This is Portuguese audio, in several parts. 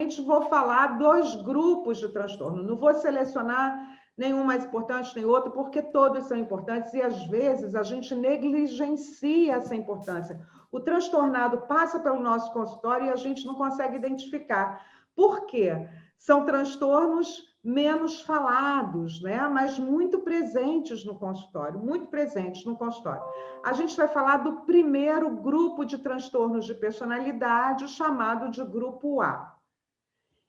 rapidamente vou falar dos grupos de transtorno. Não vou selecionar nenhum mais importante, nem outro, porque todos são importantes e, às vezes, a gente negligencia essa importância. O transtornado passa pelo nosso consultório e a gente não consegue identificar. Por quê? São transtornos menos falados, né? Mas muito presentes no consultório, muito presentes no consultório. A gente vai falar do primeiro grupo de transtornos de personalidade, chamado de grupo A.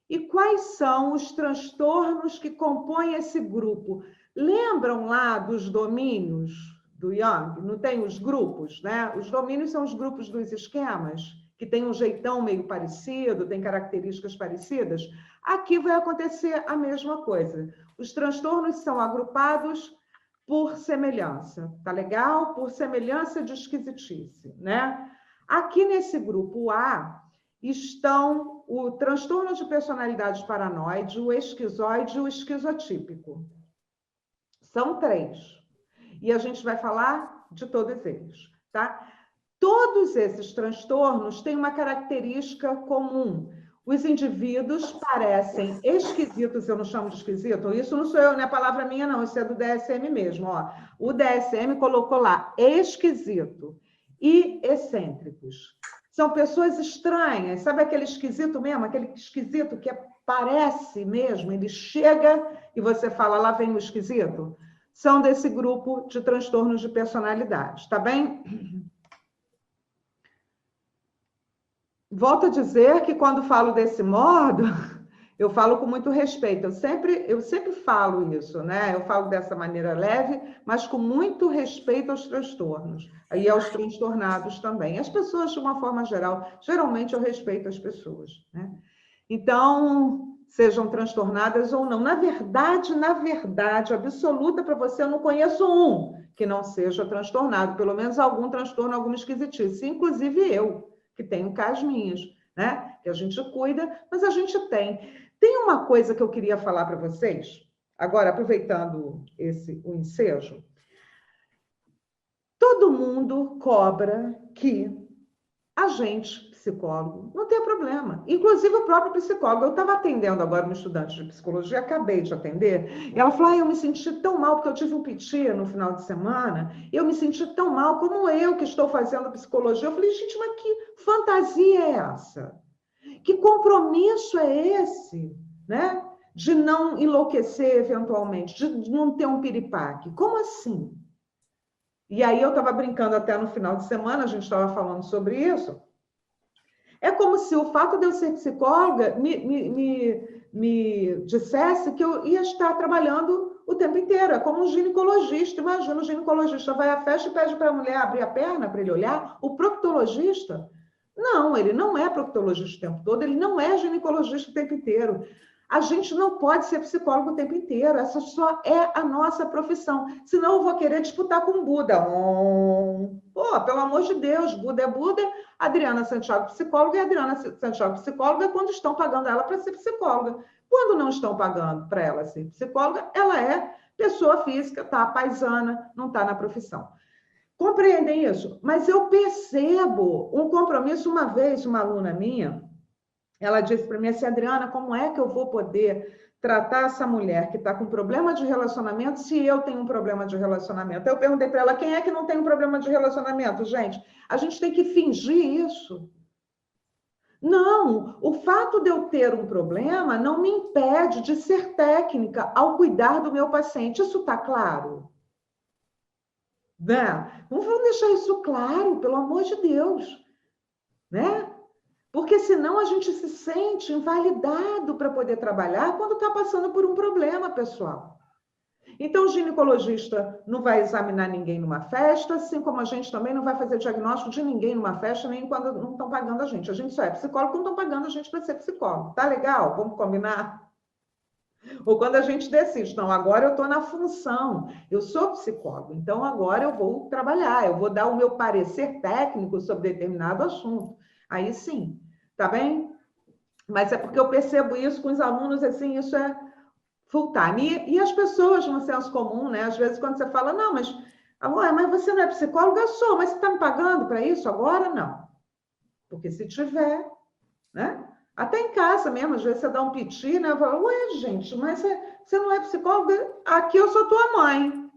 E quais são os transtornos que compõem esse grupo? Lembram lá dos domínios do Jung? Não tem os grupos, né? Os domínios são os grupos dos esquemas, que têm um jeitão meio parecido, têm características parecidas. Aqui vai acontecer a mesma coisa. Os transtornos são agrupados por semelhança, tá legal? Por semelhança de esquisitice, né? Aqui nesse grupo A estão o transtorno de personalidade paranoide, o esquizoide e o esquizotípico. São 3. E a gente vai falar de todos eles, tá? Todos esses transtornos têm uma característica comum. Os indivíduos parecem esquisitos, eu não chamo de esquisito, isso não sou eu, não é palavra minha, não, isso é do DSM mesmo. Ó. O DSM colocou lá esquisito e excêntricos. São pessoas estranhas, sabe aquele esquisito mesmo? Aquele esquisito que parece mesmo, ele chega e você fala, lá vem o esquisito? São desse grupo de transtornos de personalidade, tá bem? Volto a dizer que quando falo desse modo, eu falo com muito respeito. Eu sempre falo isso, né? Eu falo dessa maneira leve, mas com muito respeito aos transtornos. E aos transtornados também. As pessoas, de uma forma geral, geralmente eu respeito as pessoas, né? Então, sejam transtornadas ou não. Na verdade, absoluta para você, eu não conheço um que não seja transtornado. Pelo menos algum transtorno, alguma esquisitice. Inclusive eu, que tenho cas minhas, né? Que a gente cuida, mas a gente tem. Tem uma coisa que eu queria falar para vocês, agora aproveitando o ensejo. Todo mundo cobra que a gente, psicólogo, não tem problema. Inclusive o próprio psicólogo. Eu estava atendendo agora uma estudante de psicologia, acabei de atender, e ela falou, eu me senti tão mal, porque eu tive um piti no final de semana, e eu me senti tão mal como eu que estou fazendo psicologia. Eu falei, gente, mas que fantasia é essa? Que compromisso é esse, né? De não enlouquecer eventualmente, de não ter um piripaque. Como assim? E aí eu estava brincando até no final de semana, a gente estava falando sobre isso. É como se o fato de eu ser psicóloga me dissesse que eu ia estar trabalhando o tempo inteiro. É como um ginecologista. Imagina, o ginecologista vai à festa e pede para a mulher abrir a perna para ele olhar. O proctologista, não, ele não é proctologista o tempo todo, ele não é ginecologista o tempo inteiro. A gente não pode ser psicólogo o tempo inteiro, essa só é a nossa profissão. Senão eu vou querer disputar com Buda. Pô, pelo amor de Deus, Buda é Buda, Adriana Santiago psicóloga e Adriana Santiago psicóloga quando estão pagando ela para ser psicóloga. Quando não estão pagando para ela ser psicóloga, ela é pessoa física, tá paisana, não está na profissão. Compreendem isso? Mas eu percebo um compromisso. Uma vez, uma aluna minha, ela disse para mim assim, Adriana, como é que eu vou poder tratar essa mulher que está com problema de relacionamento se eu tenho um problema de relacionamento? Eu perguntei para ela, quem é que não tem um problema de relacionamento? Gente, a gente tem que fingir isso. Não, o fato de eu ter um problema não me impede de ser técnica ao cuidar do meu paciente. Isso está claro? Né? Vamos deixar isso claro, pelo amor de Deus, né? Porque senão a gente se sente invalidado para poder trabalhar quando está passando por um problema, pessoal. Então, o ginecologista não vai examinar ninguém numa festa, assim como a gente também não vai fazer diagnóstico de ninguém numa festa, nem quando não estão pagando a gente. A gente só é psicólogo quando estão pagando a gente para ser psicólogo. Tá legal? Vamos combinar? Ou quando a gente decide, não, agora eu estou na função, eu sou psicólogo, então agora eu vou trabalhar, eu vou dar o meu parecer técnico sobre determinado assunto. Aí sim, tá bem? Mas é porque eu percebo isso com os alunos, assim, isso é full time. E as pessoas, no senso comum, né? Às vezes quando você fala, não, mas, amor, mas você não é psicóloga? Eu sou, mas você está me pagando para isso agora? Não. Porque se tiver, né? Até em casa mesmo, às vezes você dá um piti, né? Eu falo, ué, gente, mas você não é psicóloga? Aqui eu sou tua mãe.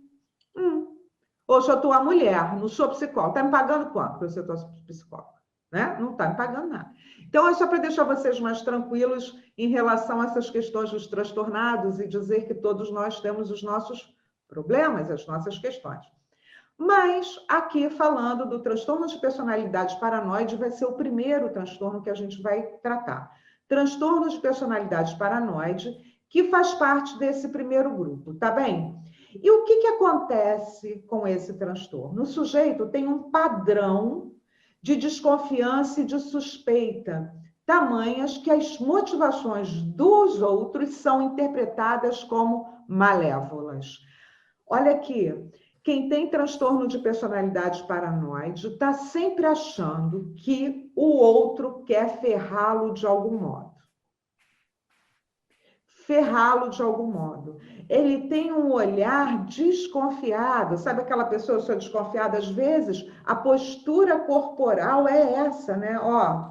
Ou sou tua mulher, não sou psicóloga. Tá me pagando quanto para eu ser tua psicóloga? Né? Não está me pagando nada. Então, é só para deixar vocês mais tranquilos em relação a essas questões dos transtornados e dizer que todos nós temos os nossos problemas, as nossas questões. Mas, aqui, falando do transtorno de personalidade paranoide, vai ser o primeiro transtorno que a gente vai tratar. Transtorno de personalidade paranoide, que faz parte desse primeiro grupo, tá bem? E o que acontece com esse transtorno? O sujeito tem um padrão de desconfiança e de suspeita, tamanhas que as motivações dos outros são interpretadas como malévolas. Olha aqui, quem tem transtorno de personalidade paranoide está sempre achando que o outro quer ferrá-lo de algum modo. Ferrá-lo de algum modo. Ele tem um olhar desconfiado, sabe aquela pessoa só desconfiada? Às vezes, a postura corporal é essa, né? Ó,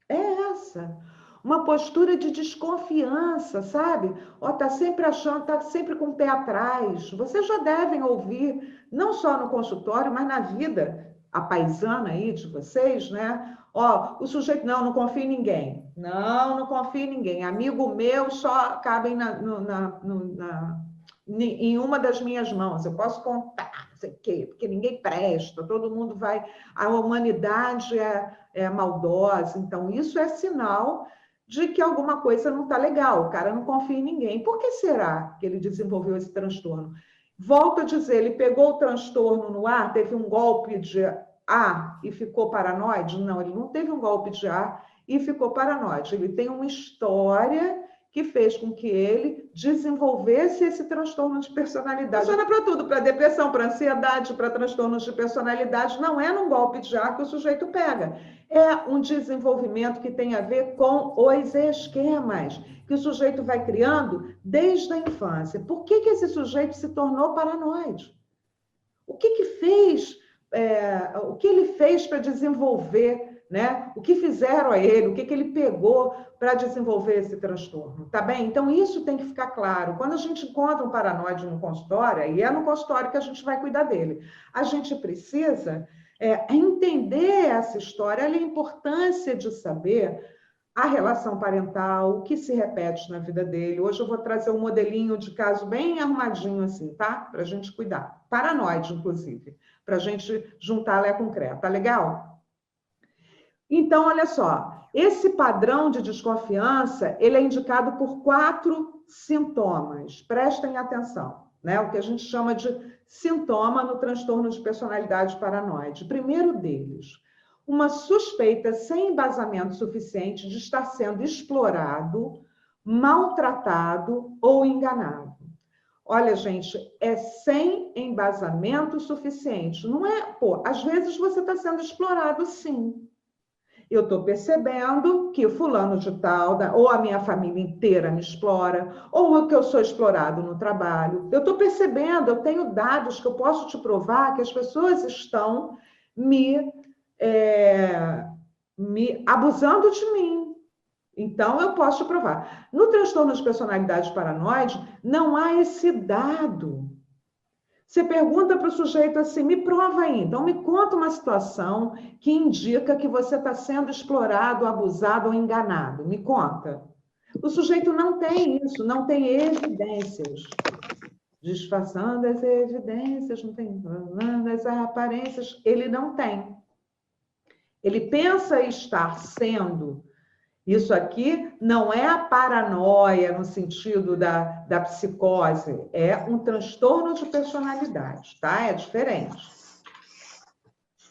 é essa. Uma postura de desconfiança, sabe? Ó, tá sempre achando, tá sempre com o pé atrás. Vocês já devem ouvir, não só no consultório, mas na vida, a paisana aí de vocês, né? Ó, o sujeito, não confia em ninguém. Não confia em ninguém. Amigo meu só cabem em uma das minhas mãos. Eu posso contar, não sei o quê, porque ninguém presta, todo mundo vai... A humanidade é maldosa. Então, isso é sinal de que alguma coisa não está legal, o cara não confia em ninguém. Por que será que ele desenvolveu esse transtorno? Volto a dizer, ele pegou o transtorno no ar, teve um golpe de ar e ficou paranoide? Não, ele não teve um golpe de ar e ficou paranoide. Ele tem uma história que fez com que ele desenvolvesse esse transtorno de personalidade. Funciona para tudo, para depressão, para ansiedade, para transtornos de personalidade. Não é num golpe de ar que o sujeito pega. É um desenvolvimento que tem a ver com os esquemas que o sujeito vai criando desde a infância. Por que esse sujeito se tornou paranoide? O que fez, o que ele fez para desenvolver, né? O que fizeram a ele, o que ele pegou para desenvolver esse transtorno, tá bem? Então, isso tem que ficar claro. Quando a gente encontra um paranoide no consultório, e é no consultório que a gente vai cuidar dele, a gente precisa entender essa história, a importância de saber a relação parental, o que se repete na vida dele. Hoje eu vou trazer um modelinho de caso bem arrumadinho assim, tá? Para a gente cuidar. Paranoide, inclusive, para a gente juntar Lé com Cré. Tá legal? Então, olha só. Esse padrão de desconfiança, ele é indicado por 4 sintomas. Prestem atenção, né? O que a gente chama de sintoma no transtorno de personalidade paranoide. Primeiro deles, uma suspeita sem embasamento suficiente de estar sendo explorado, maltratado ou enganado. Olha, gente, é sem embasamento suficiente. Não é, às vezes você está sendo explorado, sim. Eu estou percebendo que fulano de tal, ou a minha família inteira me explora, ou que eu sou explorado no trabalho. Eu estou percebendo, eu tenho dados que eu posso te provar que as pessoas estão me abusando de mim. Então, eu posso te provar. No transtorno de personalidade paranoide, não há esse dado. Você pergunta para o sujeito assim, me prova aí, então me conta uma situação que indica que você está sendo explorado, abusado ou enganado. Me conta. O sujeito não tem isso, não tem evidências. Disfarçando as evidências, não tem as aparências, ele não tem. Ele pensa estar sendo. Isso aqui não é a paranoia no sentido da psicose, é um transtorno de personalidade, tá? É diferente.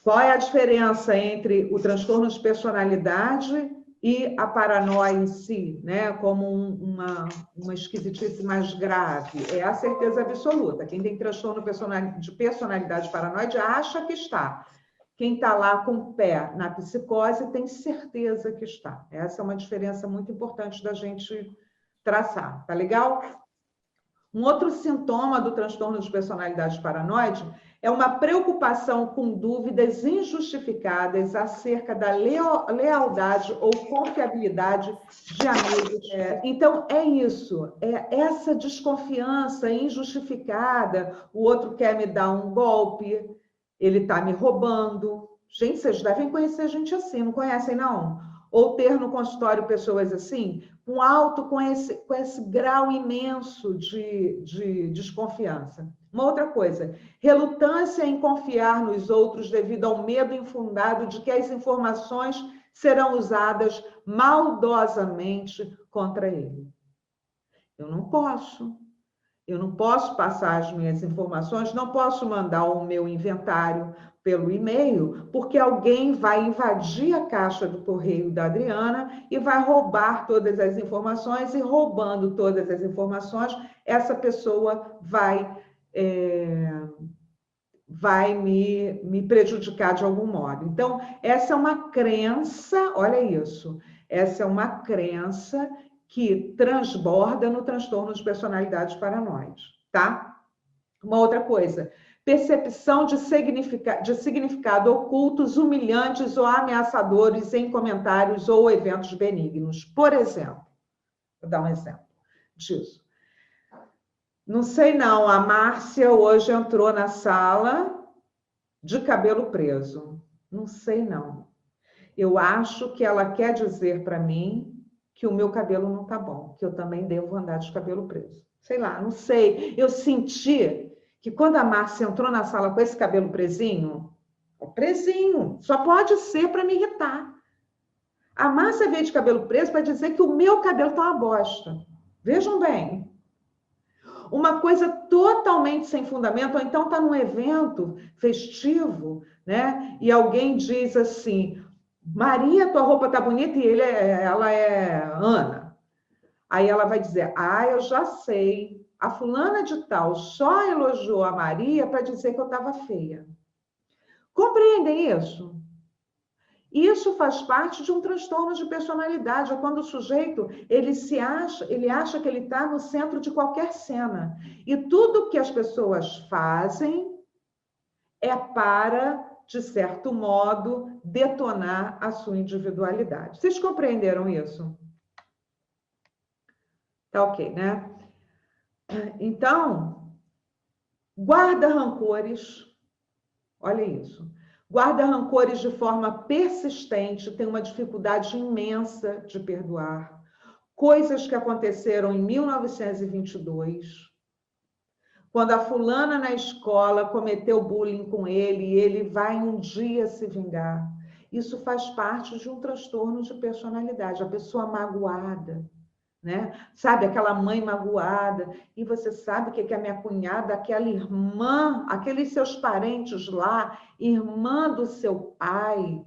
Qual é a diferença entre o transtorno de personalidade e a paranoia em si, né? Como uma esquisitice mais grave? É a certeza absoluta. Quem tem transtorno de personalidade paranoide acha que está. Quem está lá com o pé na psicose tem certeza que está. Essa é uma diferença muito importante da gente traçar, tá legal? Um outro sintoma do transtorno de personalidade paranoide É uma preocupação com dúvidas injustificadas acerca da lealdade ou confiabilidade de amigos. Então, é isso, é essa desconfiança injustificada. O outro quer me dar um golpe, ele está me roubando. Gente, vocês devem conhecer gente assim, não conhecem, não? Ou ter no consultório pessoas assim, com esse grau imenso de desconfiança. Uma outra coisa, relutância em confiar nos outros devido ao medo infundado de que as informações serão usadas maldosamente contra ele. Eu não posso passar as minhas informações, não posso mandar o meu inventário pelo e-mail, porque alguém vai invadir a caixa do correio da Adriana e vai roubar todas as informações, e roubando todas as informações, essa pessoa vai me prejudicar de algum modo. Então, essa é uma crença, olha isso, essa é uma crença que transborda no transtorno de personalidade paranoide, tá? Uma outra coisa, percepção de significado ocultos, humilhantes ou ameaçadores em comentários ou eventos benignos. Por exemplo, vou dar um exemplo disso. Não sei não, a Márcia hoje entrou na sala de cabelo preso. Não sei não. Eu acho que ela quer dizer para mim que o meu cabelo não tá bom, que eu também devo andar de cabelo preso. Sei lá, não sei. Eu senti que quando a Márcia entrou na sala com esse cabelo presinho, só pode ser para me irritar. A Márcia veio de cabelo preso para dizer que o meu cabelo tá uma bosta. Vejam bem. Uma coisa totalmente sem fundamento, ou então está num evento festivo, né? E alguém diz assim: Maria, tua roupa tá bonita, e ela é Ana. Aí ela vai dizer: ah, eu já sei, a fulana de tal só elogiou a Maria para dizer que eu estava feia. Compreendem isso? Isso faz parte de um transtorno de personalidade, é quando o sujeito ele acha que ele está no centro de qualquer cena. E tudo que as pessoas fazem é para, de certo modo, detonar a sua individualidade. Vocês compreenderam isso? Tá ok, né? Então, guarda rancores, olha isso. Guarda rancores de forma persistente, tem uma dificuldade imensa de perdoar. Coisas que aconteceram em 1922, quando a fulana na escola cometeu bullying com ele e ele vai um dia se vingar. Isso faz parte de um transtorno de personalidade, a pessoa magoada, né? Sabe, aquela mãe magoada, e você sabe que a minha cunhada, aquela irmã, aqueles seus parentes lá, irmã do seu pai,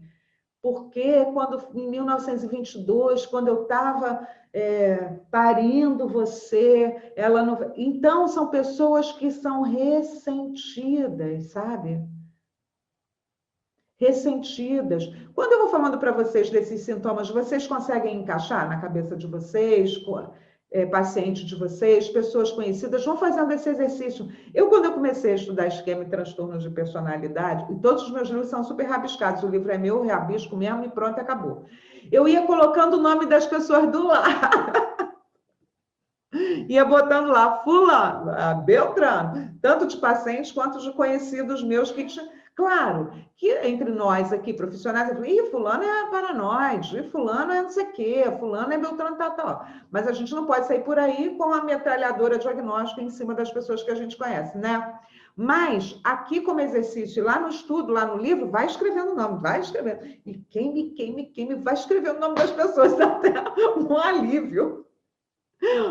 porque em 1922, quando eu estava parindo você, ela não... Então, são pessoas que são ressentidas, sabe? Ressentidas. Quando eu vou falando para vocês desses sintomas, vocês conseguem encaixar na cabeça de vocês, pacientes de vocês, pessoas conhecidas? Vão fazendo esse exercício. Quando eu comecei a estudar esquema e transtornos de personalidade, e todos os meus livros são super rabiscados, o livro é meu, eu rabisco mesmo e pronto, acabou. Eu ia colocando o nome das pessoas do lado. Ia botando lá, fulano, Beltrano, tanto de pacientes quanto de conhecidos meus que claro, que entre nós aqui, profissionais, fulano é paranoide, fulano é não sei o quê, fulano é Beltrano, tal. Mas a gente não pode sair por aí com a metralhadora diagnóstica em cima das pessoas que a gente conhece, né? Mas aqui como exercício, lá no estudo, lá no livro, vai escrevendo o nome, vai escrevendo. E quem me vai escrever o nome das pessoas, até um alívio.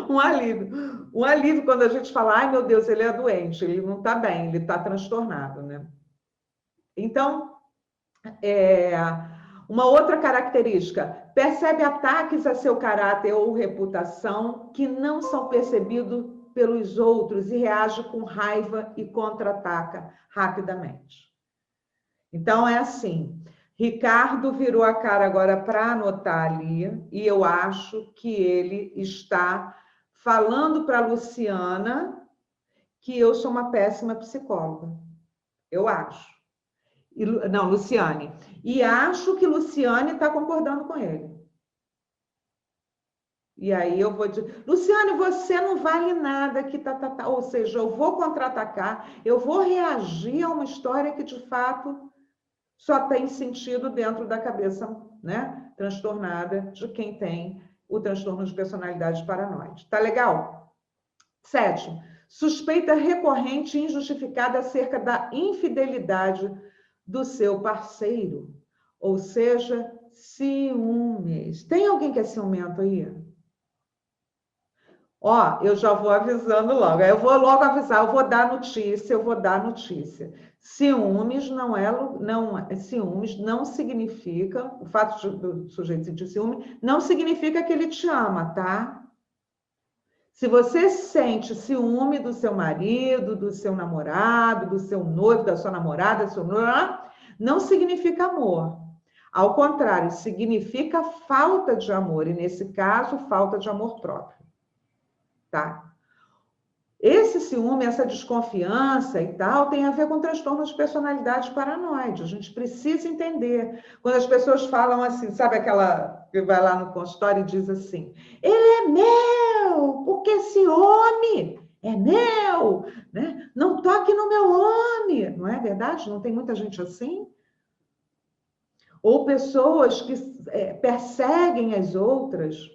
Um alívio. Um alívio quando a gente fala, ai meu Deus, ele é doente, ele não está bem, ele está transtornado, né? Então, uma outra característica, percebe ataques a seu caráter ou reputação que não são percebidos pelos outros e reage com raiva e contra-ataca rapidamente. Então, é assim, Ricardo virou a cara agora para anotar ali, e eu acho que ele está falando para a Luciana que eu sou uma péssima psicóloga. Eu acho. Não, Luciane. E acho que Luciane está concordando com ele. E aí eu vou dizer, Luciane, você não vale nada que tá. Ou seja, eu vou contra-atacar, eu vou reagir a uma história que de fato só tem sentido dentro da cabeça, né, transtornada de quem tem o transtorno de personalidade paranoide. Tá legal? 7. Suspeita recorrente e injustificada acerca da infidelidade do seu parceiro, ou seja, ciúmes. Tem alguém que é ciumento aí? Ó, eu já vou avisando logo. Eu vou logo avisar, eu vou dar notícia. Ciúmes ciúmes não significa, o fato do sujeito sentir ciúme não significa que ele te ama, tá? Se você sente ciúme do seu marido, do seu namorado, do seu noivo, da sua namorada, do seu noivo, não significa amor. Ao contrário, significa falta de amor, e nesse caso, falta de amor próprio. Tá? Esse ciúme, essa desconfiança e tal, tem a ver com transtorno de personalidade paranoide. A gente precisa entender. Quando as pessoas falam assim, sabe aquela que vai lá no consultório e diz assim, ele é meu, porque esse homem é meu, né? Não toque no meu homem. Não é verdade? Não tem muita gente assim? Ou pessoas que perseguem as outras.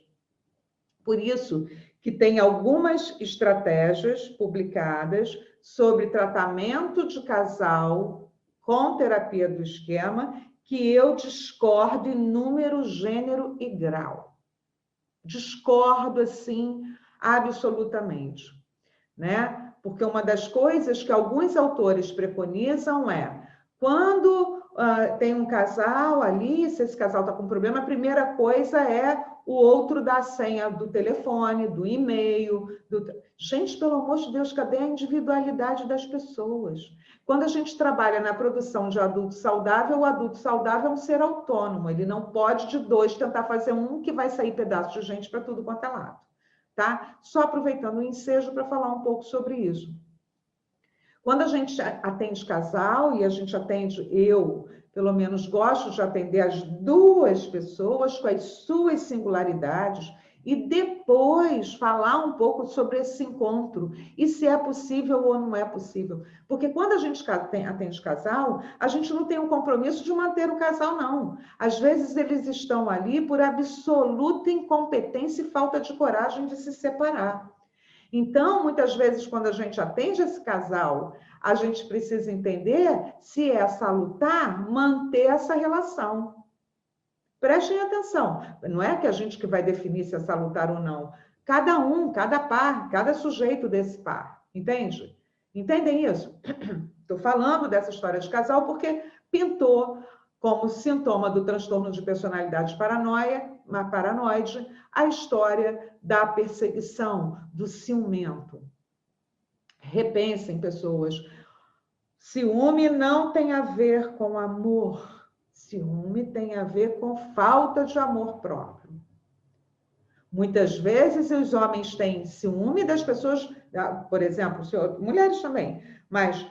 Por isso que tem algumas estratégias publicadas sobre tratamento de casal com terapia do esquema que eu discordo em número, gênero e grau. Discordo, assim, absolutamente, né? Porque uma das coisas que alguns autores preconizam é quando tem um casal ali, se esse casal está com problema, a primeira coisa é o outro dar a senha do telefone, do e-mail. Gente, pelo amor de Deus, cadê a individualidade das pessoas? Quando a gente trabalha na produção de adulto saudável, o adulto saudável é um ser autônomo. Ele não pode, de dois, tentar fazer um que vai sair pedaço de gente para tudo quanto é lado. Tá? Só aproveitando o ensejo para falar um pouco sobre isso. Quando a gente atende casal, e a gente atende, eu, pelo menos, gosto de atender as duas pessoas com as suas singularidades e depois falar um pouco sobre esse encontro e se é possível ou não é possível. Porque quando a gente atende casal, a gente não tem um compromisso de manter o casal, não. Às vezes eles estão ali por absoluta incompetência e falta de coragem de se separar. Então, muitas vezes, quando a gente atende esse casal, a gente precisa entender se é salutar manter essa relação. Prestem atenção, não é que a gente que vai definir se é salutar ou não. Cada um, cada par, cada sujeito desse par, entende? Entendem isso? Estou falando dessa história de casal porque pintou como sintoma do transtorno de personalidade paranoide a história da perseguição, do ciumento. Repensem, pessoas. Ciúme não tem a ver com amor. Ciúme tem a ver com falta de amor próprio. Muitas vezes os homens têm ciúme das pessoas, por exemplo, mulheres também, mas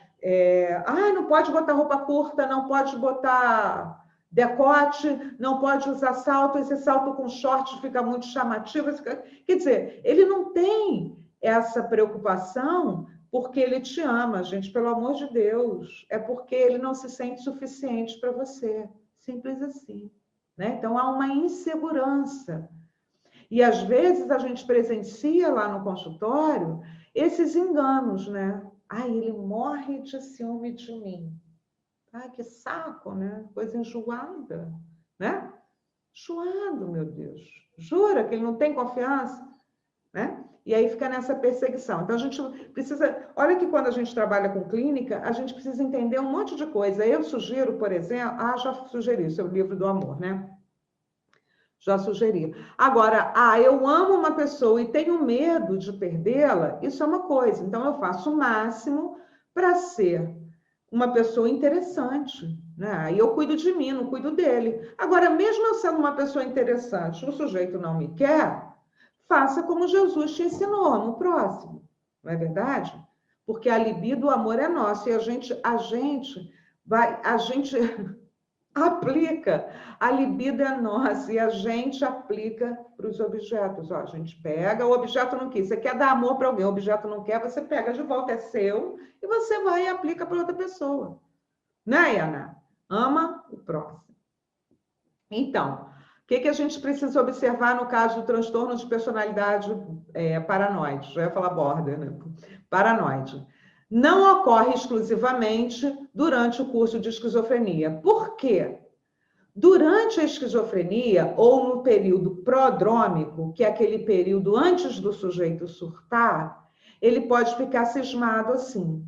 não pode botar roupa curta, não pode botar decote, não pode usar salto, esse salto com short fica muito chamativo. Quer dizer, ele não tem essa preocupação porque ele te ama, gente, pelo amor de Deus. É porque ele não se sente suficiente para você. Simples assim. Né? Então, há uma insegurança. E, às vezes, a gente presencia lá no consultório esses enganos, né? Ai, ele morre de ciúme de mim. Ai, que saco, né? Coisa enjoada, né? Enjoado, meu Deus. Jura que ele não tem confiança? Né? E aí fica nessa perseguição. Então, a gente precisa... Olha que quando a gente trabalha com clínica, a gente precisa entender um monte de coisa. Eu sugiro, por exemplo... já sugeri o seu livro do amor, né? Já sugeri. Agora, eu amo uma pessoa e tenho medo de perdê-la, isso é uma coisa. Então, eu faço o máximo para ser uma pessoa interessante, né? Aí eu cuido de mim, não cuido dele. Agora, mesmo eu sendo uma pessoa interessante, o sujeito não me quer, faça como Jesus te ensinou no próximo, não é verdade? Porque a libido, o amor é nosso, e a gente aplica, a libido é nossa, e a gente aplica para os objetos. Ó, a gente pega, o objeto não quis, você quer dar amor para alguém, o objeto não quer, você pega de volta, é seu, e você vai e aplica para outra pessoa. Né, Yana? Ama o próximo. Então, o que a gente precisa observar no caso do transtorno de personalidade paranoide? Já ia falar border, né? Paranoide. Não ocorre exclusivamente durante o curso de esquizofrenia. Por quê? Durante a esquizofrenia, ou no período prodrômico, que é aquele período antes do sujeito surtar, ele pode ficar cismado assim.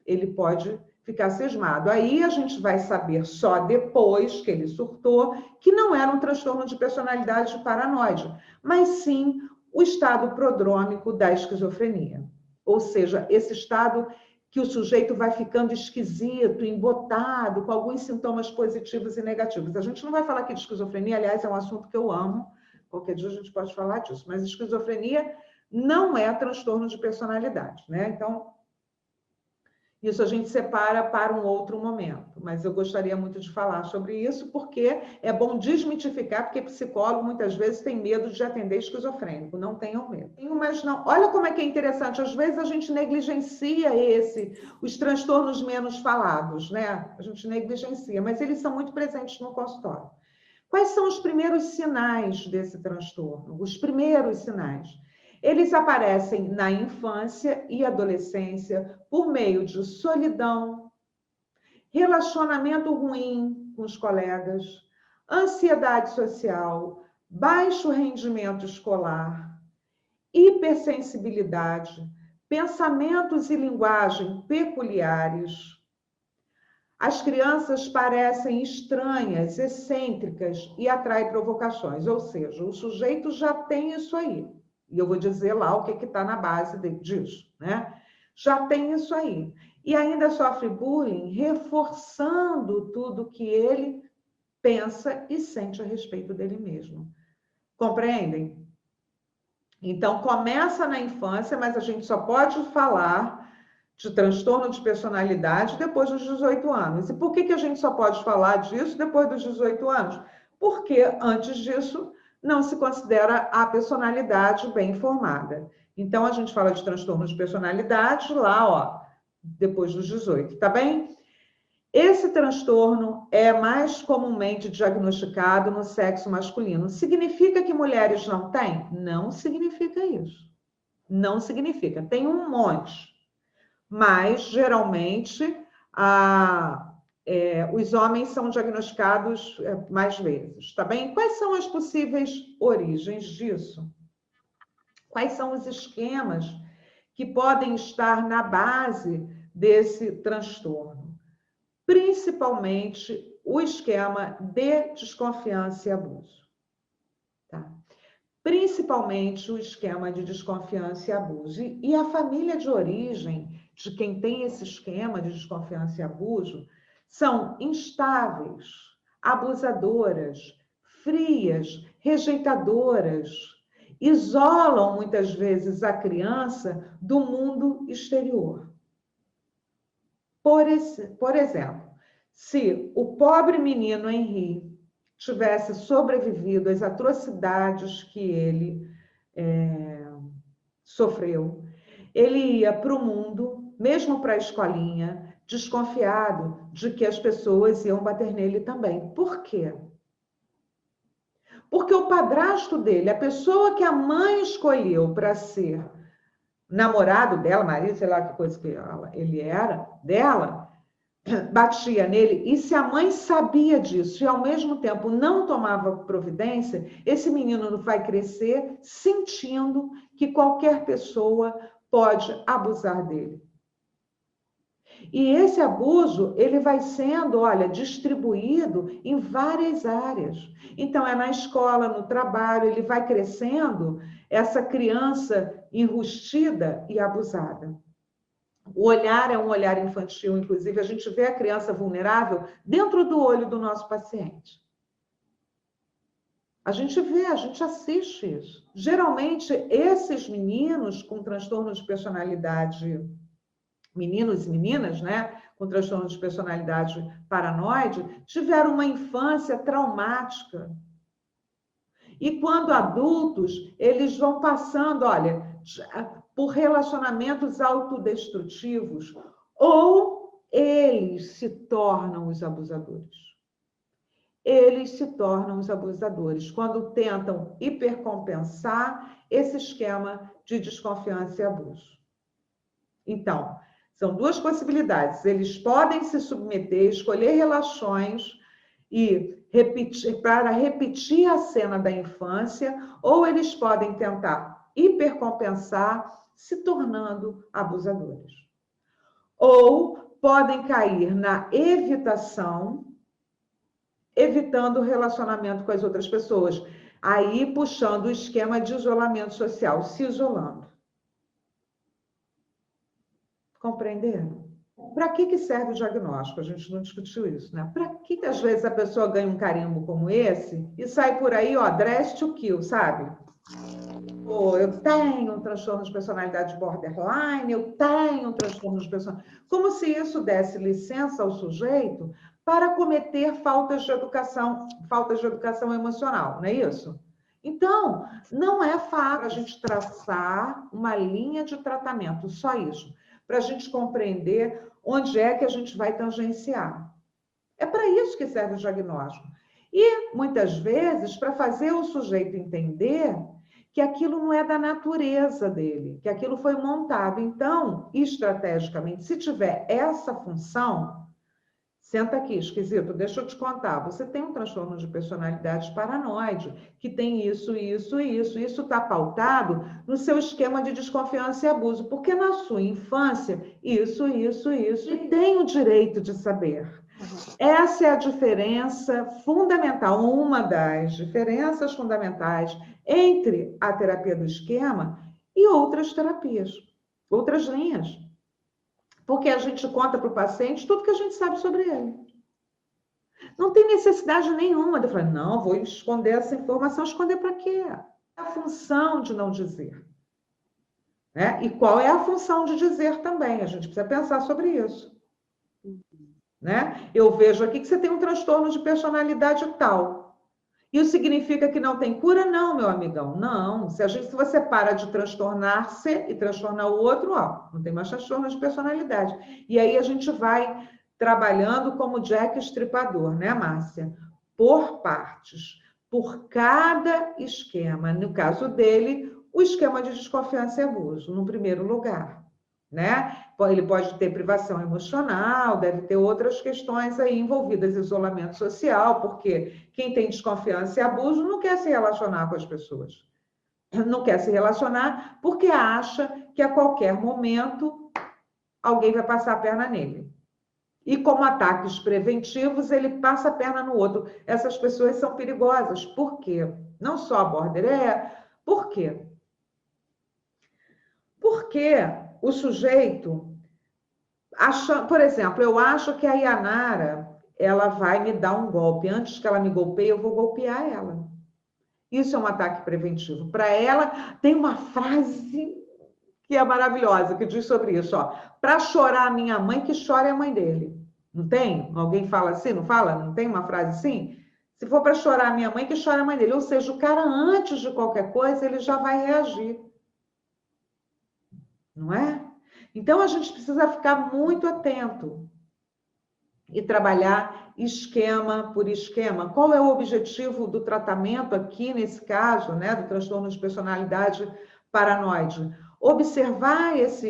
Ele pode ficar cismado. Aí a gente vai saber só depois que ele surtou que não era um transtorno de personalidade paranoide, mas sim o estado prodrômico da esquizofrenia. Ou seja, esse estado que o sujeito vai ficando esquisito, embotado, com alguns sintomas positivos e negativos. A gente não vai falar aqui de esquizofrenia, aliás, é um assunto que eu amo, qualquer dia a gente pode falar disso, mas esquizofrenia não é transtorno de personalidade, né? Então, isso a gente separa para um outro momento, mas eu gostaria muito de falar sobre isso, porque é bom desmitificar, porque psicólogo muitas vezes tem medo de atender esquizofrênico, não tenham medo. Mas não, olha como é que é interessante, às vezes a gente negligencia os transtornos menos falados, né? A gente negligencia, mas eles são muito presentes no consultório. Quais são os primeiros sinais desse transtorno? Os primeiros sinais. Eles aparecem na infância e adolescência por meio de solidão, relacionamento ruim com os colegas, ansiedade social, baixo rendimento escolar, hipersensibilidade, pensamentos e linguagem peculiares. As crianças parecem estranhas, excêntricas e atraem provocações, ou seja, o sujeito já tem isso aí. E eu vou dizer lá o que está na base disso, né? Já tem isso aí. E ainda sofre bullying, reforçando tudo que ele pensa e sente a respeito dele mesmo. Compreendem? Então, começa na infância, mas a gente só pode falar de transtorno de personalidade depois dos 18 anos. E por que a gente só pode falar disso depois dos 18 anos? Porque antes disso não se considera a personalidade bem formada. Então, a gente fala de transtorno de personalidade lá, ó, depois dos 18, tá bem? Esse transtorno é mais comumente diagnosticado no sexo masculino. Significa que mulheres não têm? Não significa isso. Não significa. Tem um monte. Mas, geralmente, os homens são diagnosticados mais vezes, tá bem? Quais são as possíveis origens disso? Quais são os esquemas que podem estar na base desse transtorno? Principalmente o esquema de desconfiança e abuso. Tá? Principalmente o esquema de desconfiança e abuso. E a família de origem de quem tem esse esquema de desconfiança e abuso são instáveis, abusadoras, frias, rejeitadoras, isolam muitas vezes a criança do mundo exterior. Por exemplo, se o pobre menino Henri tivesse sobrevivido às atrocidades que ele sofreu, ele ia para o mundo, mesmo para a escolinha, desconfiado de que as pessoas iam bater nele também. Por quê? Porque o padrasto dele, a pessoa que a mãe escolheu para ser namorado dela, marido, sei lá que coisa que ele era, dela, batia nele, e se a mãe sabia disso e ao mesmo tempo não tomava providência, esse menino vai crescer sentindo que qualquer pessoa pode abusar dele. E esse abuso, ele vai sendo, olha, distribuído em várias áreas. Então, é na escola, no trabalho, ele vai crescendo, essa criança enrustida e abusada. O olhar é um olhar infantil, inclusive, a gente vê a criança vulnerável dentro do olho do nosso paciente. A gente vê, a gente assiste isso. Geralmente, esses meninos com transtorno de personalidade meninos e meninas, né, com transtorno de personalidade paranoide, tiveram uma infância traumática. E quando adultos, eles vão passando, olha, por relacionamentos autodestrutivos, ou eles se tornam os abusadores. Eles se tornam os abusadores quando tentam hipercompensar esse esquema de desconfiança e abuso. Então, são duas possibilidades. Eles podem se submeter, escolher relações e para repetir a cena da infância, ou eles podem tentar hipercompensar, se tornando abusadores. Ou podem cair na evitação, evitando o relacionamento com as outras pessoas, aí puxando o esquema de isolamento social, se isolando. Compreenderam? Para que serve o diagnóstico? A gente não discutiu isso, né? Para que às vezes a pessoa ganha um carimbo como esse e sai por aí, ó, dress to kill, sabe? Pô, eu tenho um transtorno de personalidade borderline, eu tenho um transtorno de personalidade... Como se isso desse licença ao sujeito para cometer faltas de educação emocional, não é isso? Então, não é fácil a gente traçar uma linha de tratamento, só isso, para a gente compreender onde é que a gente vai tangenciar. É para isso que serve o diagnóstico. E, muitas vezes, para fazer o sujeito entender que aquilo não é da natureza dele, que aquilo foi montado. Então, estrategicamente, se tiver essa função, senta aqui, esquisito, deixa eu te contar, você tem um transtorno de personalidade paranoide, que tem isso, isso e isso. Isso está pautado no seu esquema de desconfiança e abuso, porque na sua infância, isso, e tem o direito de saber. Essa é a diferença fundamental, uma das diferenças fundamentais entre a terapia do esquema e outras terapias, outras linhas. Porque a gente conta para o paciente tudo que a gente sabe sobre ele. Não tem necessidade nenhuma de falar, não, vou esconder essa informação. Esconder para quê? É a função de não dizer. Né? E qual é a função de dizer também? A gente precisa pensar sobre isso. Né? Eu vejo aqui que você tem um transtorno de personalidade tal. Isso significa que não tem cura? Não, meu amigão, não. Se você para de transtornar-se e transtornar o outro, ó, não tem mais transtorno de personalidade. E aí a gente vai trabalhando como Jack Estripador, né, Márcia? Por partes, por cada esquema. No caso dele, o esquema de desconfiança e abuso, no primeiro lugar. Né? Ele pode ter privação emocional, deve ter outras questões aí envolvidas, isolamento social, porque quem tem desconfiança e abuso não quer se relacionar com as pessoas. Não quer se relacionar porque acha que a qualquer momento alguém vai passar a perna nele. E como ataques preventivos, ele passa a perna no outro. Essas pessoas são perigosas. Por quê? Não só a border por quê? Porque o sujeito por exemplo, eu acho que a Yanara, ela vai me dar um golpe. Antes que ela me golpeie, eu vou golpear ela. Isso é um ataque preventivo. Para ela, tem uma frase que é maravilhosa, que diz sobre isso. Para chorar a minha mãe, que chora é a mãe dele. Não tem? Alguém fala assim? Não fala? Não tem uma frase assim? Se for para chorar a minha mãe, que chora a mãe dele. Ou seja, o cara, antes de qualquer coisa, ele já vai reagir. Não é? Então, a gente precisa ficar muito atento e trabalhar esquema por esquema. Qual é o objetivo do tratamento aqui, nesse caso, né, do transtorno de personalidade paranoide? Observar esse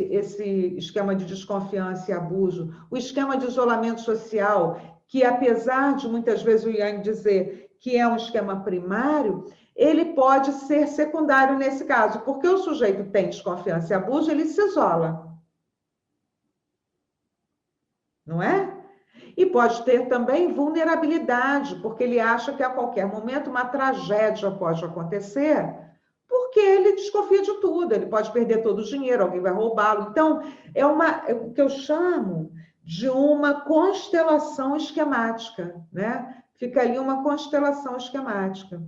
esquema de desconfiança e abuso, o esquema de isolamento social, que apesar de muitas vezes o Yang dizer que é um esquema primário, ele pode ser secundário nesse caso, porque o sujeito tem desconfiança e abuso, ele se isola. Não é? E pode ter também vulnerabilidade, porque ele acha que a qualquer momento uma tragédia pode acontecer, porque ele desconfia de tudo, ele pode perder todo o dinheiro, alguém vai roubá-lo. Então, é o que eu chamo de uma constelação esquemática, né? Fica ali uma constelação esquemática.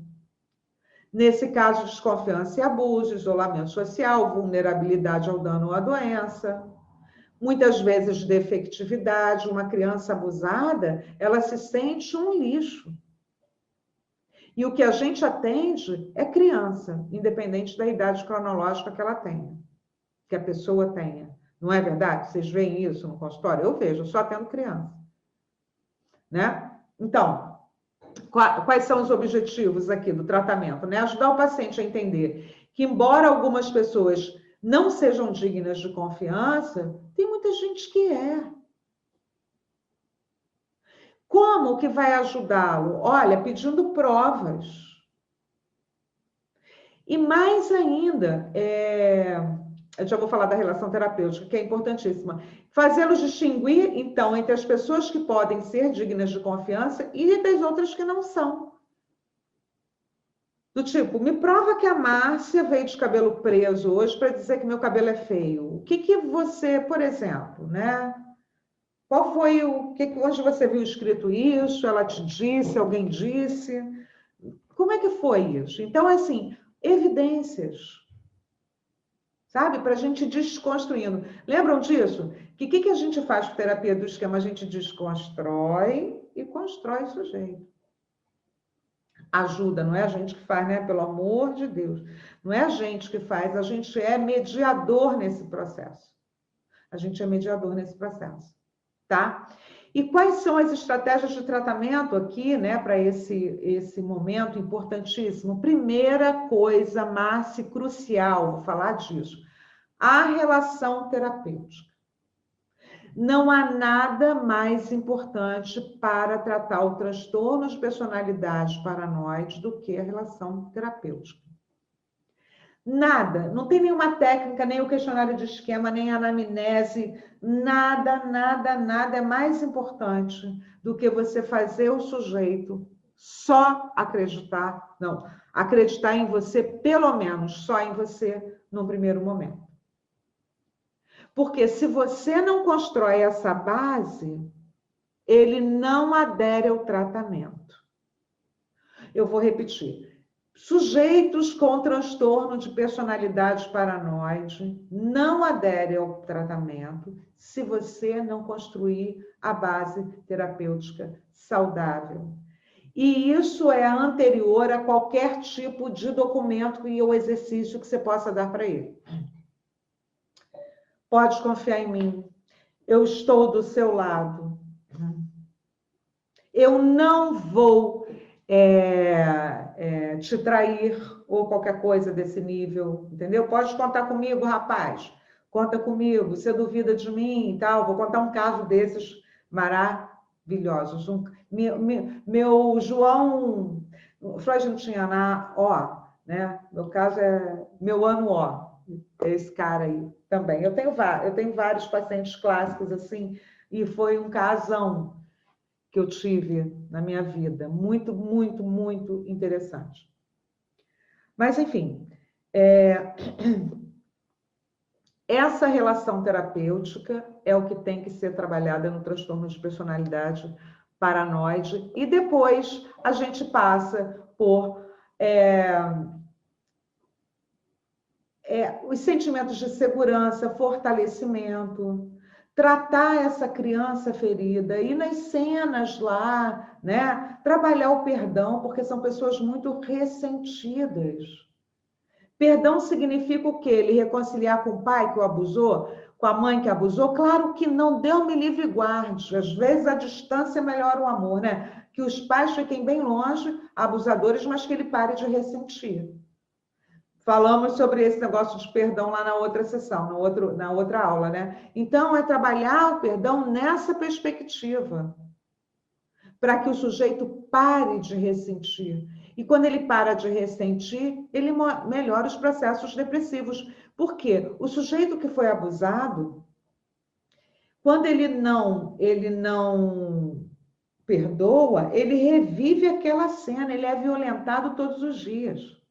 Nesse caso, desconfiança e abuso, isolamento social, vulnerabilidade ao dano ou à doença. Muitas vezes defectividade, uma criança abusada, ela se sente um lixo. E o que a gente atende é criança, independente da idade cronológica que ela tenha, que a pessoa tenha. Não é verdade? Vocês veem isso no consultório? Eu vejo, eu só atendo criança. Né? Então, quais são os objetivos aqui do tratamento? Né? Ajudar o paciente a entender que, embora algumas pessoas não sejam dignas de confiança, tem muita gente que é. Como que vai ajudá-lo? Olha, pedindo provas. E mais ainda, eu já vou falar da relação terapêutica, que é importantíssima. Fazê-los distinguir, então, entre as pessoas que podem ser dignas de confiança e das outras que não são. Do tipo, me prova que a Márcia veio de cabelo preso hoje para dizer que meu cabelo é feio. O que você, por exemplo, né? Qual foi onde você viu escrito isso? Ela te disse, alguém disse? Como é que foi isso? Então, assim, evidências, sabe? Para a gente ir desconstruindo. Lembram disso? Que a gente faz com terapia do esquema? A gente desconstrói e constrói o sujeito. Ajuda, não é a gente que faz, né? Pelo amor de Deus. Não é a gente que faz, a gente é mediador nesse processo. A gente é mediador nesse processo, tá? E quais são as estratégias de tratamento aqui, né, para esse momento importantíssimo? Primeira coisa, Márcia, crucial, vou falar disso, a relação terapêutica. Não há nada mais importante para tratar o transtorno de personalidade paranoide do que a relação terapêutica. Nada, não tem nenhuma técnica, nem o questionário de esquema, nem a anamnese, nada, nada, nada é mais importante do que você fazer o sujeito só acreditar, não, acreditar em você, pelo menos só em você, no primeiro momento. Porque se você não constrói essa base, ele não adere ao tratamento. Eu vou repetir. Sujeitos com transtorno de personalidade paranoide não aderem ao tratamento se você não construir a base terapêutica saudável. E isso é anterior a qualquer tipo de documento e ou exercício que você possa dar para ele. Pode confiar em mim. Eu estou do seu lado. Eu não vou te trair ou qualquer coisa desse nível, entendeu? Pode contar comigo, rapaz. Conta comigo. Você duvida de mim e tal? Vou contar um caso desses maravilhosos. Meu João, o Freud não tinha na O, né? Meu caso é meu ano O. Esse cara aí também. Eu tenho vários pacientes clássicos assim, e foi um casão que eu tive na minha vida. Muito, muito, muito interessante. Mas, enfim, essa relação terapêutica é o que tem que ser trabalhada no transtorno de personalidade paranoide, e depois a gente passa por os sentimentos de segurança, fortalecimento, tratar essa criança ferida, ir nas cenas lá, né? Trabalhar o perdão, porque são pessoas muito ressentidas. Perdão significa o quê? Ele reconciliar com o pai que o abusou, com a mãe que abusou? Claro que não, Deus me livre e guarde. Às vezes a distância melhora o amor, né? Que os pais fiquem bem longe, abusadores, mas que ele pare de ressentir. Falamos sobre esse negócio de perdão lá na outra sessão, na outra aula, né? Então, é trabalhar o perdão nessa perspectiva, para que o sujeito pare de ressentir. E quando ele para de ressentir, ele melhora os processos depressivos. Por quê? O sujeito que foi abusado, quando ele não perdoa, ele revive aquela cena, ele é violentado todos os dias.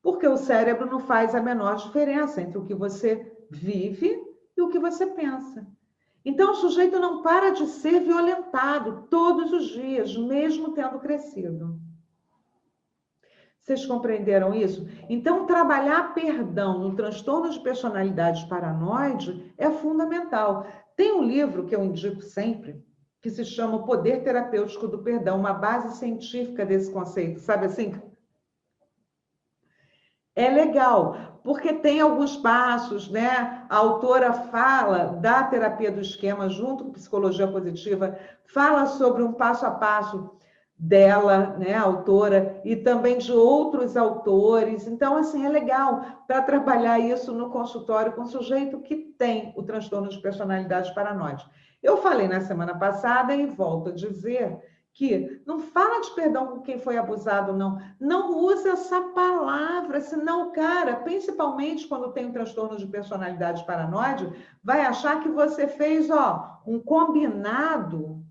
Porque o cérebro não faz a menor diferença entre o que você vive e o que você pensa. Então, o sujeito não para de ser violentado todos os dias, mesmo tendo crescido. Vocês compreenderam isso? Então, trabalhar perdão no transtorno de personalidade paranoide é fundamental. Tem um livro que eu indico sempre, que se chama O Poder Terapêutico do Perdão, uma base científica desse conceito, sabe assim? É legal, porque tem alguns passos, né? A autora fala da terapia do esquema junto com psicologia positiva, fala sobre um passo a passo dela, né, a autora, e também de outros autores. Então, assim, é legal para trabalhar isso no consultório com o sujeito que tem o transtorno de personalidade paranoide. Eu falei na semana passada e volto a dizer que não fala de perdão com quem foi abusado, não. Não usa essa palavra, senão o cara, principalmente quando tem um transtorno de personalidade paranoide, vai achar que você fez, ó, um combinado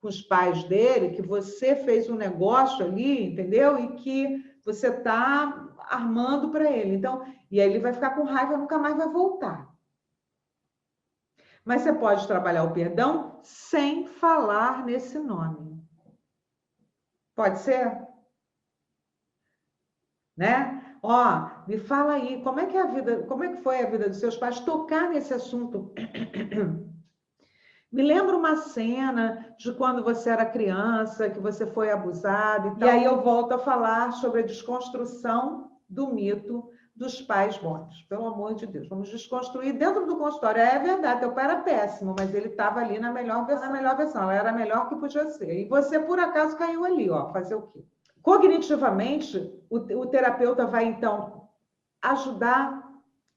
com os pais dele, que você fez um negócio ali, entendeu? E que você está armando para ele. Então, e aí ele vai ficar com raiva e nunca mais vai voltar. Mas você pode trabalhar o perdão sem falar nesse nome. Pode ser? Né? Ó, me fala aí, como é que é a vida, como é que foi a vida dos seus pais? Tocar nesse assunto. Me lembra uma cena de quando você era criança, que você foi abusado e tal. E aí eu volto a falar sobre a desconstrução do mito dos pais bons. Pelo amor de Deus, vamos desconstruir dentro do consultório. É verdade, teu pai era péssimo, mas ele estava ali na melhor versão. Ela era a melhor que podia ser. E você, por acaso, caiu ali, ó, fazer o quê? Cognitivamente, o terapeuta vai, então, ajudar,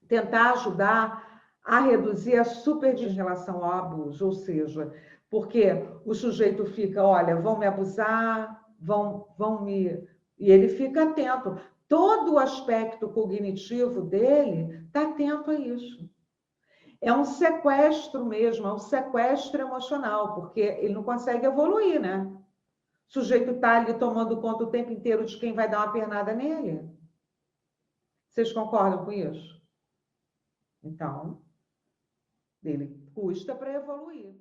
tentar ajudar a reduzir a em relação ao abuso, ou seja, porque o sujeito fica, olha, vão me abusar, vão me... E ele fica atento. Todo o aspecto cognitivo dele está atento a isso. É um sequestro mesmo, é um sequestro emocional, porque ele não consegue evoluir, né? O sujeito está ali tomando conta o tempo inteiro de quem vai dar uma pernada nele. Vocês concordam com isso? Então, ele custa para evoluir.